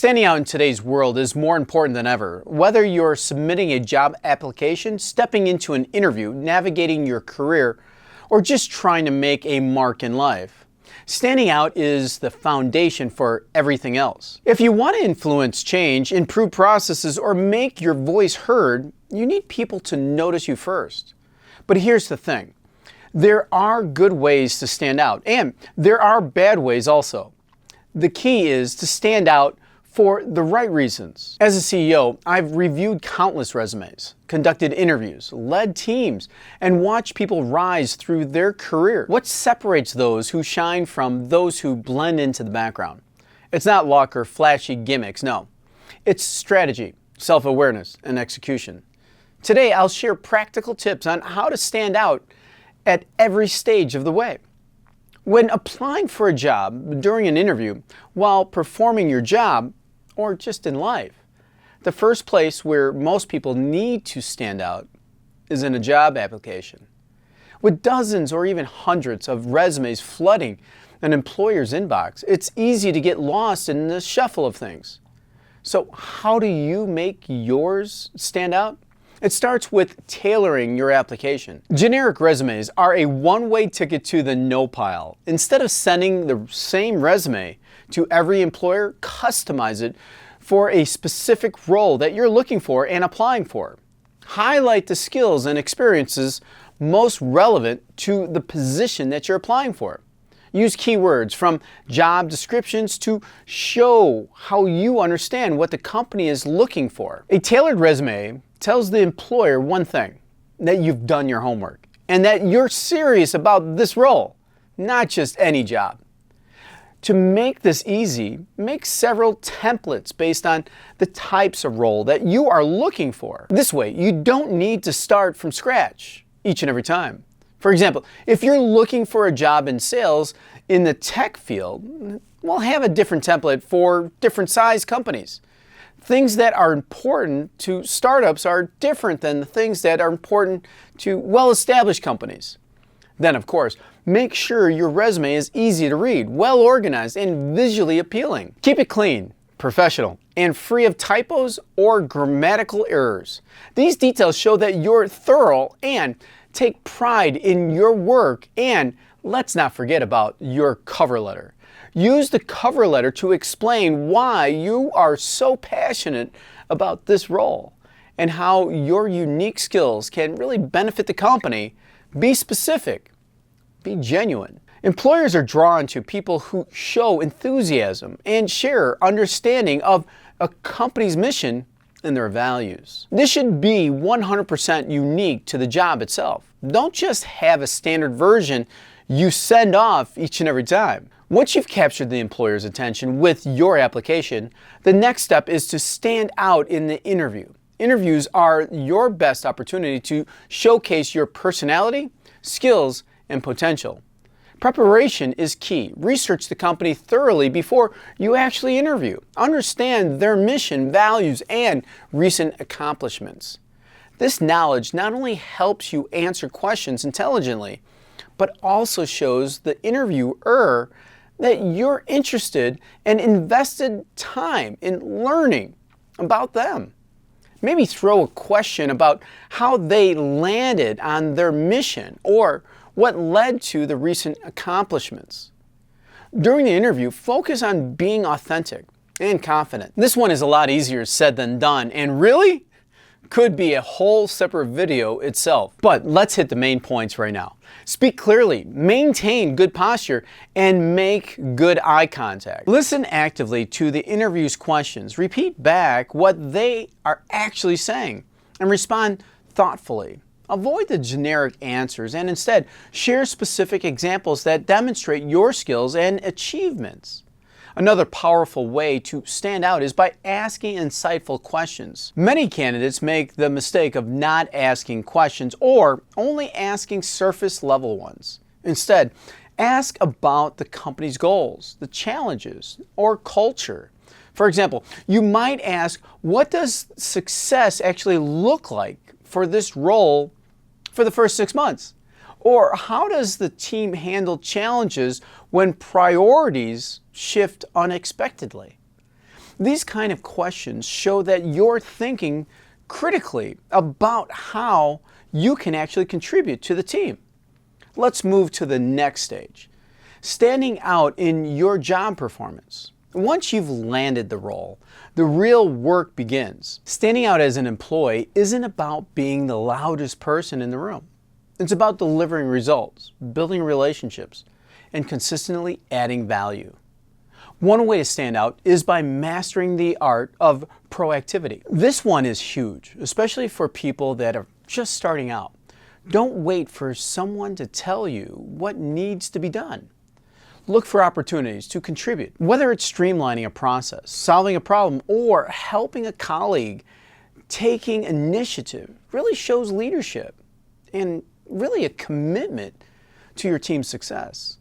Standing out in today's world is more important than ever. Whether you're submitting a job application, stepping into an interview, navigating your career, or just trying to make a mark in life, standing out is the foundation for everything else. If you want to influence change, improve processes, or make your voice heard, you need people to notice you first. But here's the thing. There are good ways to stand out, and there are bad ways also. The key is to stand out for the right reasons. As a CEO, I've reviewed countless resumes, conducted interviews, led teams, and watched people rise through their career. What separates those who shine from those who blend into the background? It's not luck or flashy gimmicks, no. It's strategy, self-awareness, and execution. Today, I'll share practical tips on how to stand out at every stage of the way. When applying for a job, during an interview, while performing your job, or just in life, the first place where most people need to stand out is in a job application. With dozens or even hundreds of resumes flooding an employer's inbox, it's easy to get lost in the shuffle of things. So how do you make yours stand out? It starts with tailoring your application. Generic resumes are a one-way ticket to the no pile. Instead of sending the same resume to every employer, customize it for a specific role that you're looking for and applying for. Highlight the skills and experiences most relevant to the position that you're applying for. Use keywords from job descriptions to show how you understand what the company is looking for. A tailored resume tells the employer one thing, that you've done your homework and that you're serious about this role, not just any job. To make this easy, make several templates based on the types of role that you are looking for. This way, you don't need to start from scratch each and every time. For example, if you're looking for a job in sales in the tech field, we'll have a different template for different size companies. Things that are important to startups are different than the things that are important to well-established companies. Then, of course, make sure your resume is easy to read, well-organized, and visually appealing. Keep it clean, professional, and free of typos or grammatical errors. These details show that you're thorough and take pride in your work. And let's not forget about your cover letter. Use the cover letter to explain why you are so passionate about this role and how your unique skills can really benefit the company. Be specific. Be genuine. Employers are drawn to people who show enthusiasm and share understanding of a company's mission and their values. This should be 100% unique to the job itself. Don't just have a standard version you send off each and every time. Once you've captured the employer's attention with your application, the next step is to stand out in the interview. Interviews are your best opportunity to showcase your personality, skills, and potential. Preparation is key. Research the company thoroughly before you actually interview. Understand their mission, values, and recent accomplishments. This knowledge not only helps you answer questions intelligently, but also shows the interviewer that you're interested and invested time in learning about them. Maybe throw a question about how they landed on their mission or what led to the recent accomplishments. During the interview, focus on being authentic and confident. This one is a lot easier said than done, and really could be a whole separate video itself. But let's hit the main points right now. Speak clearly, maintain good posture, and make good eye contact. Listen actively to the interview's questions. Repeat back what they are actually saying and respond thoughtfully. Avoid the generic answers and instead share specific examples that demonstrate your skills and achievements. Another powerful way to stand out is by asking insightful questions. Many candidates make the mistake of not asking questions or only asking surface level ones. Instead, ask about the company's goals, the challenges, or culture. For example, you might ask, what does success actually look like for this role for the first 6 months? Or how does the team handle challenges when priorities shift unexpectedly? These kind of questions show that you're thinking critically about how you can actually contribute to the team. Let's move to the next stage, standing out in your job performance. Once you've landed the role, the real work begins. Standing out as an employee isn't about being the loudest person in the room. It's about delivering results, building relationships, and consistently adding value. One way to stand out is by mastering the art of proactivity. This one is huge, especially for people that are just starting out. Don't wait for someone to tell you what needs to be done. Look for opportunities to contribute, whether it's streamlining a process, solving a problem, or helping a colleague. Taking initiative really shows leadership and really a commitment to your team's success.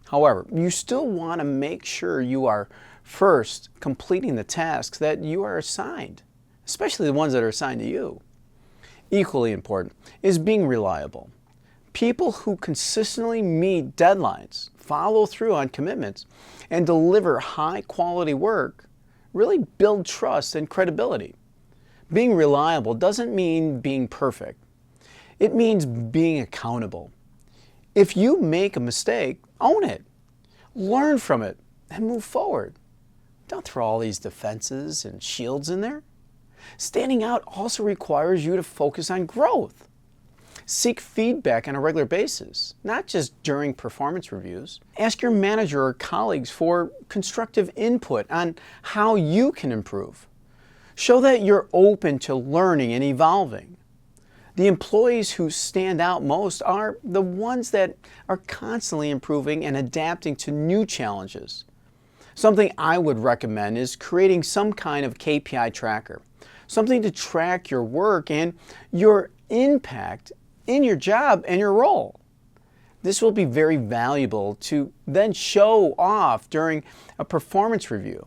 However, you still want to make sure you are first completing the tasks that you are assigned, especially the ones that are assigned to you. Equally important is being reliable. People who consistently meet deadlines, follow through on commitments, and deliver high-quality work really build trust and credibility. Being reliable doesn't mean being perfect. It means being accountable. If you make a mistake, own it, learn from it, and move forward. Don't throw all these defenses and shields in there. Standing out also requires you to focus on growth. Seek feedback on a regular basis, not just during performance reviews. Ask your manager or colleagues for constructive input on how you can improve. Show that you're open to learning and evolving. The employees who stand out most are the ones that are constantly improving and adapting to new challenges. Something I would recommend is creating some kind of KPI tracker, something to track your work and your impact in your job and your role. This will be very valuable to then show off during a performance review,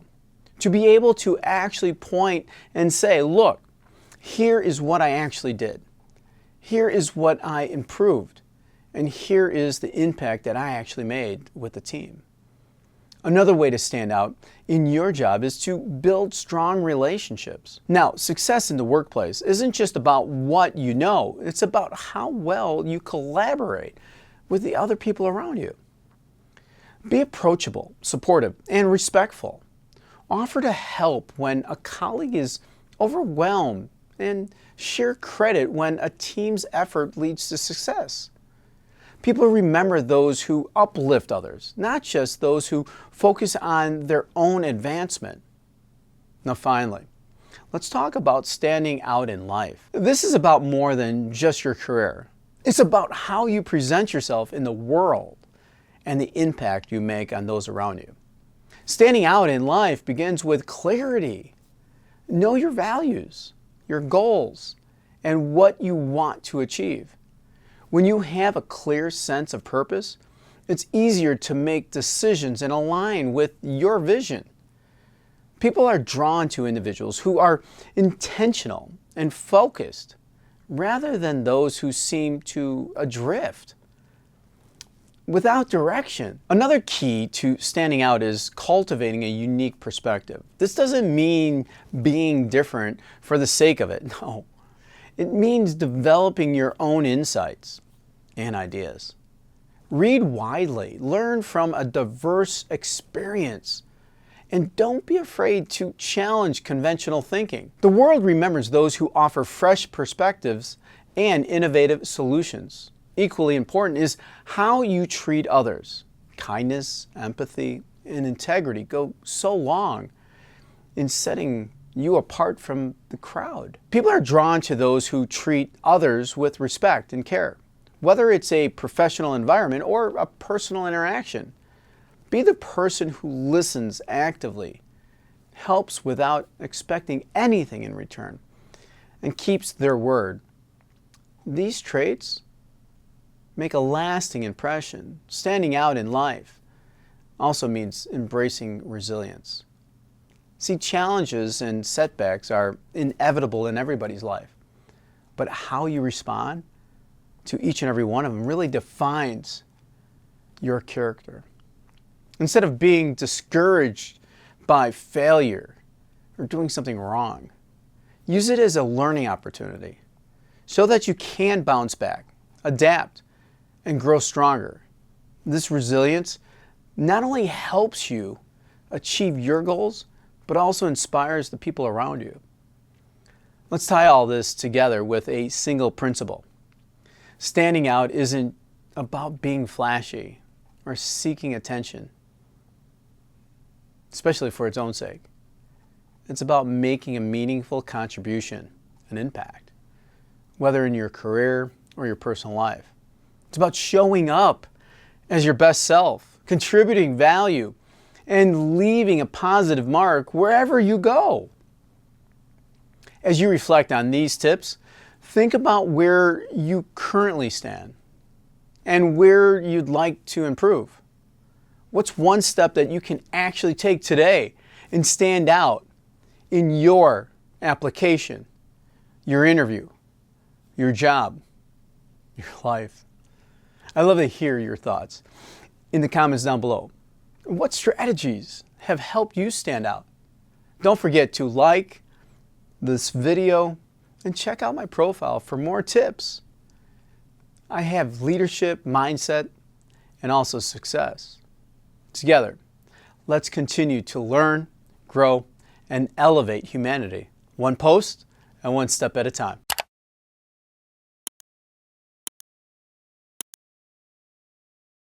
to be able to actually point and say, look, here is what I actually did. Here is what I improved, and here is the impact that I actually made with the team. Another way to stand out in your job is to build strong relationships. Now, success in the workplace isn't just about what you know, it's about how well you collaborate with the other people around you. Be approachable, supportive, and respectful. Offer to help when a colleague is overwhelmed, and share credit when a team's effort leads to success. People remember those who uplift others, not just those who focus on their own advancement. Now finally, let's talk about standing out in life. This is about more than just your career. It's about how you present yourself in the world and the impact you make on those around you. Standing out in life begins with clarity. Know your values, your goals, and what you want to achieve. When you have a clear sense of purpose, it's easier to make decisions and align with your vision. People are drawn to individuals who are intentional and focused, rather than those who seem to adrift without direction. Another key to standing out is cultivating a unique perspective. This doesn't mean being different for the sake of it. No. It means developing your own insights and ideas. Read widely, learn from a diverse experience, and don't be afraid to challenge conventional thinking. The world remembers those who offer fresh perspectives and innovative solutions. Equally important is how you treat others. Kindness, empathy, and integrity go so long in setting you apart from the crowd. People are drawn to those who treat others with respect and care, whether it's a professional environment or a personal interaction. Be the person who listens actively, helps without expecting anything in return, and keeps their word. These traits make a lasting impression. Standing out in life also means embracing resilience. See, challenges and setbacks are inevitable in everybody's life, but how you respond to each and every one of them really defines your character. Instead of being discouraged by failure, or doing something wrong. Use it as a learning opportunity. Show that you can bounce back, adapt, and grow stronger. This resilience not only helps you achieve your goals, but also inspires the people around you. Let's tie all this together with a single principle. Standing out isn't about being flashy or seeking attention, especially for its own sake. It's about making a meaningful contribution, an impact, whether in your career or your personal life. It's about showing up as your best self, contributing value, and leaving a positive mark wherever you go. As you reflect on these tips, think about where you currently stand and where you'd like to improve. What's one step that you can actually take today and stand out in your application, your interview, your job, your life? I'd love to hear your thoughts in the comments down below. What strategies have helped you stand out? Don't forget to like this video and check out my profile for more tips. I have leadership, mindset, and also success. Together, let's continue to learn, grow, and elevate humanity, one post and one step at a time.